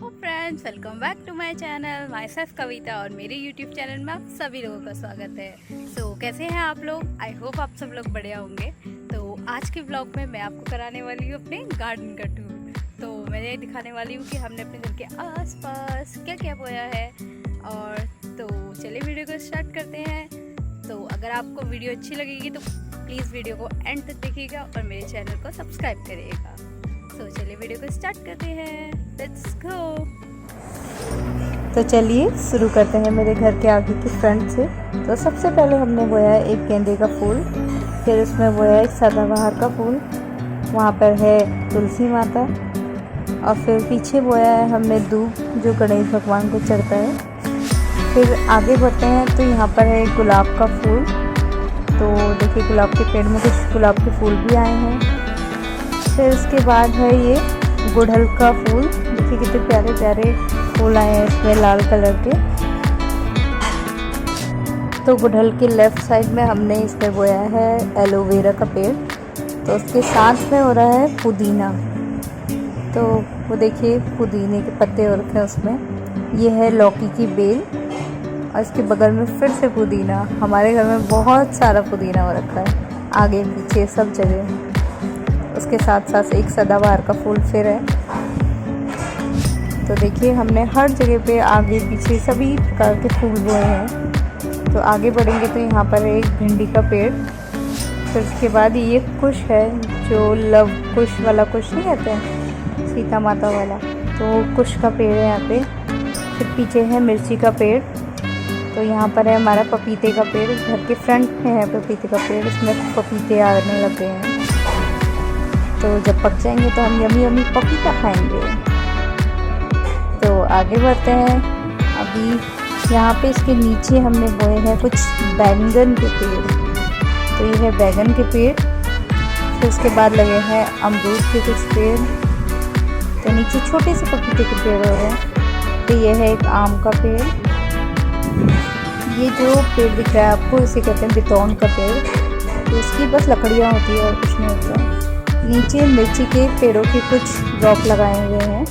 Hello friends, welcome back to my channel myself Kavita. और मेरे YouTube channel में आप सभी लोगों का स्वागत है। कैसे हैं आप लोग? आई होप आप सब लोग बढ़िया होंगे। तो आज के ब्लॉग में मैं आपको कराने वाली हूँ अपने गार्डन का टूर। तो मैं दिखाने वाली हूँ कि हमने अपने घर के आसपास क्या क्या बोया है। और तो चलिए वीडियो को स्टार्ट करते हैं। तो अगर आपको वीडियो अच्छी लगेगी तो प्लीज़ वीडियो को एंड तक देखिएगा और मेरे चैनल को सब्सक्राइब करिएगा। तो चलिए वीडियो को स्टार्ट करते हैं। Let's go. तो चलिए शुरू करते हैं मेरे घर के आगे की फ्रंट से। तो सबसे पहले हमने बोया है एक गेंदे का फूल, फिर उसमें बोया एक सदाबहार का फूल, वहाँ पर है तुलसी माता, और फिर पीछे बोया है हमने दूब जो गणेश भगवान को चढ़ता है। फिर आगे बढ़ते हैं तो यहाँ पर है गुलाब का फूल। तो देखिए गुलाब के पेड़ में कुछ गुलाब के फूल भी आए हैं। फिर उसके बाद है ये गुड़हल का फूल। देखिए कितने प्यारे प्यारे फूल आए हैं इसमें लाल कलर के। तो गुड़हल के लेफ़्ट साइड में हमने इसमें बोया है एलोवेरा का पेड़। तो उसके साथ में हो रहा है पुदीना। तो वो देखिए पुदीने के पत्ते हो रखे हैं उसमें। ये है लौकी की बेल और इसके बगल में फिर से पुदीना। हमारे घर में बहुत सारा पुदीना हो रखा है, आगे पीछे सब जगह। उसके साथ साथ एक सदाबहार का फूल फिर है। तो देखिए हमने हर जगह पे आगे पीछे सभी प्रकार के फूल बोए हैं। तो आगे बढ़ेंगे तो यहाँ पर एक भिंडी का पेड़। फिर उसके बाद ये कुश है जो लव कुश वाला कुश नहीं कहते हैं, सीता माता वाला, तो कुश का पेड़ है यहाँ पे। फिर पीछे है मिर्ची का पेड़। तो यहाँ पर है हमारा पपीते का पेड़, घर के फ्रंट में है पपीते का पेड़, इसमें पपीते आने लगे हैं। तो जब पक जाएंगे तो हम यमी यमी पपीता खाएंगे। तो आगे बढ़ते हैं। अभी यहाँ पे इसके नीचे हमने बोए हैं कुछ बैंगन के पेड़। तो ये है बैंगन के पेड़। फिर उसके बाद लगे हैं अमरूद के कुछ पेड़। तो नीचे छोटे से पपीते के पेड़ हो रहे हैं। तो ये है एक आम का पेड़। ये जो पेड़ दिख रहा है आपको, इसे कहते हैं बितौन का पेड़। तो इसकी बस लकड़ियाँ होती है और कुछ नहीं होता। नीचे मिर्ची के पेड़ों के कुछ ड्रॉप लगाए हुए हैं।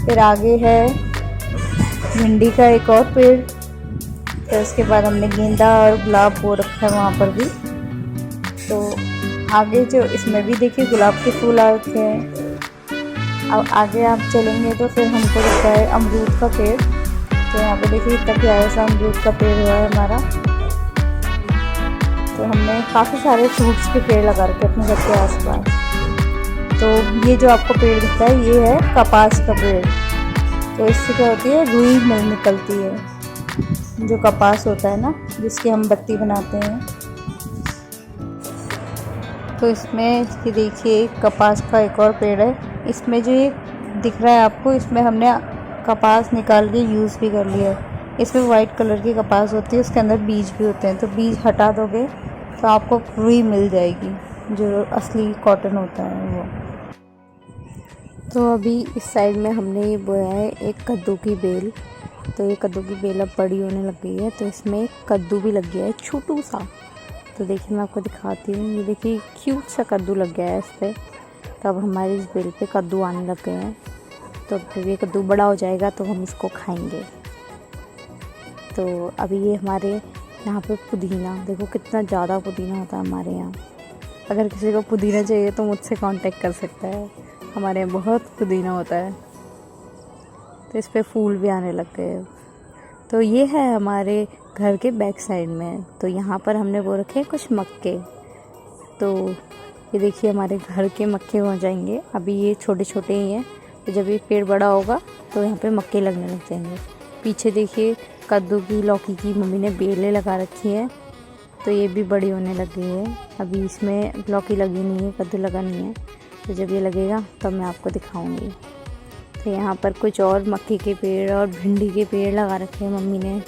फिर आगे है भिंडी का एक और पेड़। फिर उसके बाद हमने गेंदा और गुलाब बो रखा है वहाँ पर भी। तो आगे जो इसमें भी देखिए गुलाब के फूल आ रखे हैं। अब आगे आप चलेंगे तो फिर हमको दिखता है अमरूद का पेड़। तो यहाँ पे देखिए इतना प्यारा सा अमरूद का पेड़ हुआ है हमारा। तो हमने काफ़ी सारे फ्रूट्स के पेड़ लगा रखे अपने घर के आसपास। तो ये जो आपको पेड़ दिखता है ये है कपास का पेड़। तो इससे क्या होती है, रुई मिल निकलती है, जो कपास होता है ना जिसकी हम बत्ती बनाते हैं। तो इसमें ये देखिए कपास का एक और पेड़ है। इसमें जो ये दिख रहा है आपको, इसमें हमने कपास निकाल के यूज़ भी कर लिया है। इसमें वाइट कलर की कपास होती है, उसके अंदर बीज भी होते हैं। तो बीज हटा दोगे तो आपको रुई मिल जाएगी, जो असली कॉटन होता है वो। तो अभी इस साइड में हमने ये बोया है एक कद्दू की बेल। तो ये कद्दू की बेल अब बड़ी होने लग गई है। तो इसमें एक कद्दू भी लग गया है छोटू सा। तो देखिए मैं आपको दिखाती हूँ। ये देखिए क्यूट सा कद्दू लग गया है इस पर। तो अब हमारी इस बेल पे कद्दू आने लग गए हैं। तो जब ये कद्दू बड़ा हो जाएगा तो हम इसको खाएंगे। तो अभी ये हमारे यहाँ पे पुदीना, देखो कितना ज़्यादा पुदीना होता है हमारे यहाँ। अगर किसी को पुदीना चाहिए तो मुझसे कांटेक्ट कर सकता है, हमारे यहाँ बहुत पुदीना होता है। तो इस पे फूल भी आने लग गए। तो ये है हमारे घर के बैक साइड में। तो यहाँ पर हमने वो रखे कुछ मक्के। तो ये देखिए हमारे घर के मक्के हो जाएंगे। अभी ये छोटे छोटे ही हैं। तो जब ये पेड़ बड़ा होगा तो यहाँ पे मक्के लगने लग जाएंगे। पीछे देखिए कद्दू की, लौकी की मम्मी ने बेलें लगा रखी है। तो ये भी बड़ी होने लग गई है। अभी इसमें लौकी लगी नहीं है, कद्दू लगा नहीं है। तो जब ये लगेगा तब मैं आपको दिखाऊंगी। तो यहाँ पर कुछ और मक्के के पेड़ और भिंडी के पेड़ लगा रखे हैं मम्मी ने।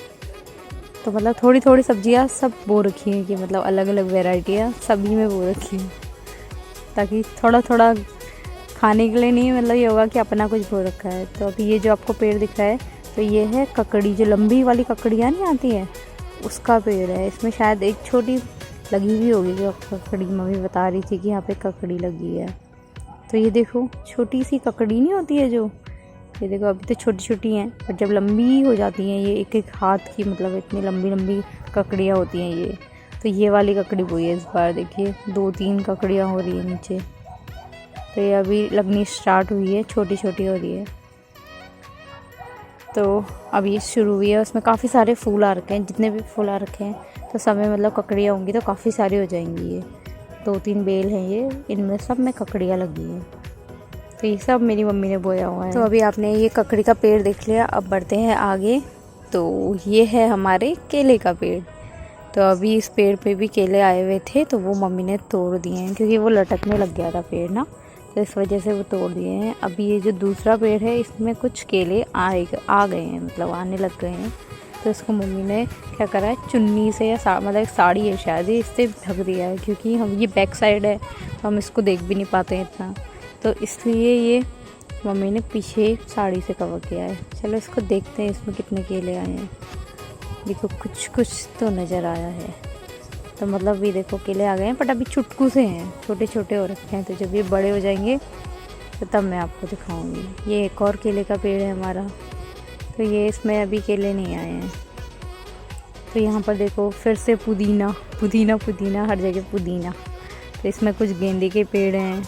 तो मतलब थोड़ी थोड़ी सब्जियाँ सब बो रखी हैं, कि मतलब अलग अलग वेराइटियाँ सभी में बो रखी हैं, ताकि थोड़ा थोड़ा खाने के लिए नहीं, मतलब ये होगा कि अपना कुछ बो रखा है। तो अभी ये जो आपको पेड़ दिख रहा है, तो ये है ककड़ी, जो लंबी वाली ककड़ियाँ नहीं आती हैं उसका पेड़ है। इसमें शायद एक छोटी लगी हुई होगी, जो ककड़ी मम्मी बता रही थी कि यहाँ पे ककड़ी लगी है। तो ये देखो छोटी सी ककड़ी नहीं होती है जो, ये देखो अभी तो छोटी छोटी हैं, पर जब लंबी हो जाती हैं ये एक एक हाथ की, मतलब इतनी लंबी लंबी ककड़ियाँ होती हैं ये। तो ये वाली ककड़ी बोई है इस बार, देखिए 2-3 ककड़ियाँ हो रही है नीचे। तो ये अभी लगनी स्टार्ट हुई है, छोटी छोटी हो रही है। तो अब ये शुरू हुई है, उसमें काफ़ी सारे फूल आ रखे हैं, जितने भी फूल आ रखे हैं तो सब में मतलब ककड़ियाँ होंगी तो काफ़ी सारी हो जाएंगी। ये 2-3 बेल हैं ये, इनमें सब में ककड़ियाँ लगी हैं। तो ये सब मेरी मम्मी ने बोया हुआ है। तो अभी आपने ये ककड़ी का पेड़ देख लिया, अब बढ़ते हैं आगे। तो ये है हमारे केले का पेड़। तो अभी इस पेड़ पे भी केले आए हुए थे, तो वो मम्मी ने तोड़ दिए हैं क्योंकि वो लटकने लग गया था पेड़ ना, तो इस वजह से वो तोड़ दिए हैं। अभी ये जो दूसरा पेड़ है इसमें कुछ केले आ गए हैं, मतलब आने लग गए हैं। तो इसको मम्मी ने क्या करा है, चुन्नी से या मतलब एक साड़ी है शायद, इससे ढक दिया है क्योंकि हम ये बैक साइड है तो हम इसको देख भी नहीं पाते हैं इतना, तो इसलिए ये मम्मी ने पीछे साड़ी से कवर किया है। चलो इसको देखते हैं इसमें कितने केले आए हैं। देखो कुछ कुछ तो नज़र आया है, तो मतलब ये देखो केले आ गए हैं, बट अभी चुटकू से हैं, छोटे छोटे हो रखे हैं। तो जब ये बड़े हो जाएंगे तो तब मैं आपको दिखाऊंगी। ये एक और केले का पेड़ है हमारा, तो ये इसमें अभी केले नहीं आए हैं। तो यहाँ पर देखो फिर से पुदीना पुदीना पुदीना, हर जगह पुदीना। तो इसमें कुछ गेंदे के पेड़ हैं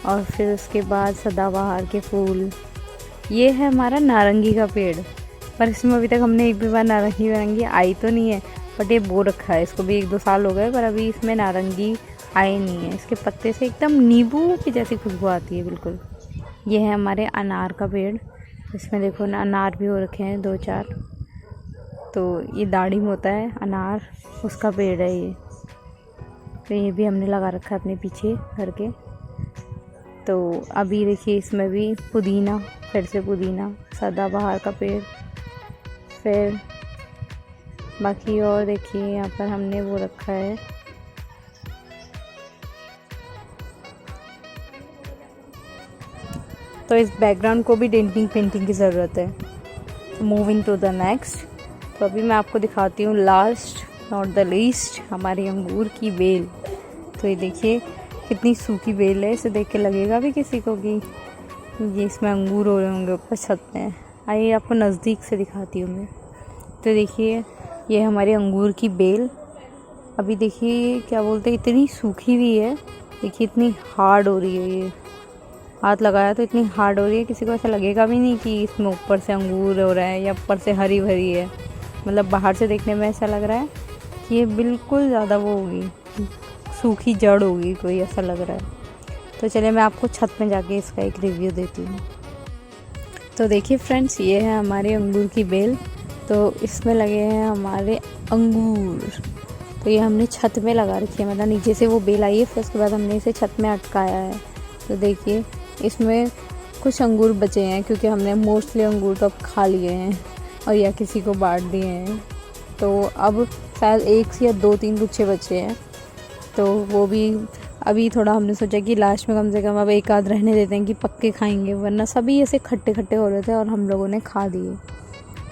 और फिर उसके बाद सदाबहार के फूल। ये है हमारा नारंगी का पेड़, पर इसमें अभी तक हमने एक भी बार नारंगी आई तो नहीं है, बट ये बो रखा है, इसको भी 1-2 साल हो गए, पर अभी इसमें नारंगी आई नहीं है। इसके पत्ते से एकदम नींबू की जैसी खुशबू आती है बिल्कुल। ये है हमारे अनार का पेड़, इसमें देखो ना अनार भी हो रखे हैं 2-4। तो ये दाढ़ी में होता है अनार, उसका पेड़ है ये। तो ये भी हमने लगा रखा है अपने पीछे घर के। तो अभी देखिए इसमें भी पुदीना, फिर से पुदीना, सदाबहार का पेड़, फिर बाकी और देखिए यहाँ पर हमने वो रखा है तो इस बैकग्राउंड को भी डेंटिंग पेंटिंग की ज़रूरत है। Moving to the next. तो अभी मैं आपको दिखाती हूँ लास्ट नॉट द लीस्ट, हमारी अंगूर की बेल। तो ये देखिए कितनी सूखी बेल है, इसे देख के लगेगा भी किसी को कि ये इसमें अंगूर हो रहे होंगे ऊपर छत में। आइए आपको नज़दीक से दिखाती हूँ मैं। तो देखिए ये हमारी अंगूर की बेल। अभी देखिए क्या बोलते हैं, इतनी सूखी हुई है, देखिए इतनी हार्ड हो रही है। ये हाथ लगाया तो इतनी हार्ड हो रही है, किसी को ऐसा लगेगा भी नहीं कि इसमें ऊपर से अंगूर हो रहा है या ऊपर से हरी भरी है। मतलब बाहर से देखने में ऐसा लग रहा है कि ये बिल्कुल ज़्यादा वो होगी, सूखी जड़ होगी कोई, ऐसा लग रहा है। तो चलिए मैं आपको छत में जाके इसका एक रिव्यू देती हूँ। तो देखिए फ्रेंड्स, ये है हमारी अंगूर की बेल। तो इसमें लगे हैं हमारे अंगूर। तो ये हमने छत में लगा रखी है, मतलब नीचे से वो बेल आई है, फिर उसके बाद हमने इसे छत में अटकाया है। तो देखिए इसमें कुछ अंगूर बचे हैं क्योंकि हमने मोस्टली अंगूर तो अब खा लिए हैं और या किसी को बांट दिए हैं। तो अब शायद 1 या 2-3 गुच्छे बचे हैं, तो वो भी अभी थोड़ा हमने सोचा कि लास्ट में कम से कम अब एक आध रहने देते हैं कि पक्के खाएंगे, वरना सभी ऐसे खट्टे खट्टे हो रहे थे और हम लोगों ने खा दिए।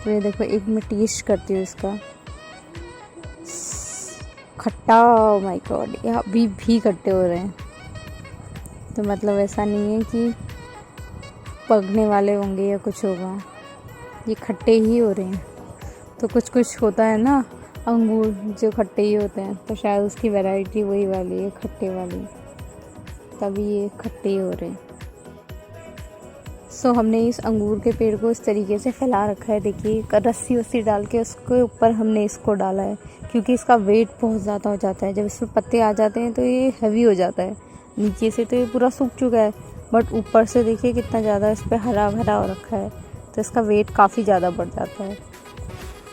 तो ये देखो एक मैं टेस्ट करती हूँ इसका, खट्टा, ओह माय गॉड, ये अभी भी खट्टे हो रहे हैं। तो मतलब ऐसा नहीं है कि पकने वाले होंगे या कुछ होगा, ये खट्टे ही हो रहे हैं। तो कुछ कुछ होता है ना अंगूर जो खट्टे ही होते हैं, तो शायद उसकी वैरायटी वही वाली है, खट्टे वाली, तभी ये खट्टे ही हो रहे हैं। सो हमने इस अंगूर के पेड़ को इस तरीके से फैला रखा है। देखिए रस्सी वस्सी डाल के उसके ऊपर हमने इसको डाला है क्योंकि इसका वेट बहुत ज़्यादा हो जाता है। जब इसमें पत्ते आ जाते हैं तो ये हैवी हो जाता है। नीचे से तो ये पूरा सूख चुका है, बट ऊपर से देखिए कितना ज़्यादा इस पर हरा भरा हो रखा है, तो इसका वेट काफ़ी ज़्यादा बढ़ जाता है।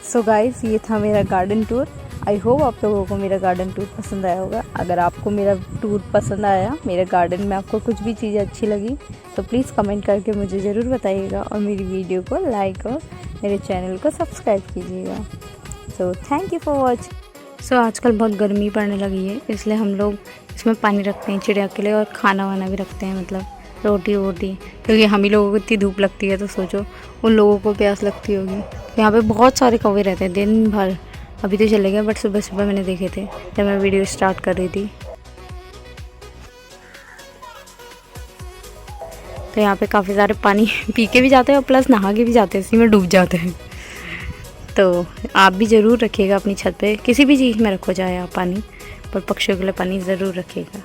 सो गाइस, ये था मेरा गार्डन टूर। आई होप आप लोगों को मेरा गार्डन टूर पसंद आया होगा। अगर आपको मेरा टूर पसंद आया, मेरे गार्डन में आपको कुछ भी चीज़ अच्छी लगी, तो प्लीज़ कमेंट करके मुझे ज़रूर बताइएगा और मेरी वीडियो को लाइक और मेरे चैनल को सब्सक्राइब कीजिएगा। So thank you for watching. So आजकल बहुत गर्मी पड़ने लगी है, इसलिए हम लोग इसमें पानी रखते हैं चिड़िया के लिए, और खाना वाना भी रखते हैं, मतलब रोटी वोटी, क्योंकि हम ही लोगों को इतनी धूप लगती है, तो सोचो उन लोगों को प्यास लगती होगी। तो यहाँ पे बहुत सारे कौवे रहते हैं दिन भर। अभी तो चले गए, बट सुबह सुबह मैंने देखे थे जब मैं वीडियो स्टार्ट कर रही थी। तो यहाँ पे काफ़ी सारे पानी पी के भी जाते हैं और प्लस नहा के भी जाते हैं, इसी में डूब जाते हैं। तो आप भी ज़रूर रखिएगा अपनी छत पे, किसी भी चीज़ में रखो चाहे आप पानी, पर पक्षियों के लिए पानी ज़रूर रखिएगा।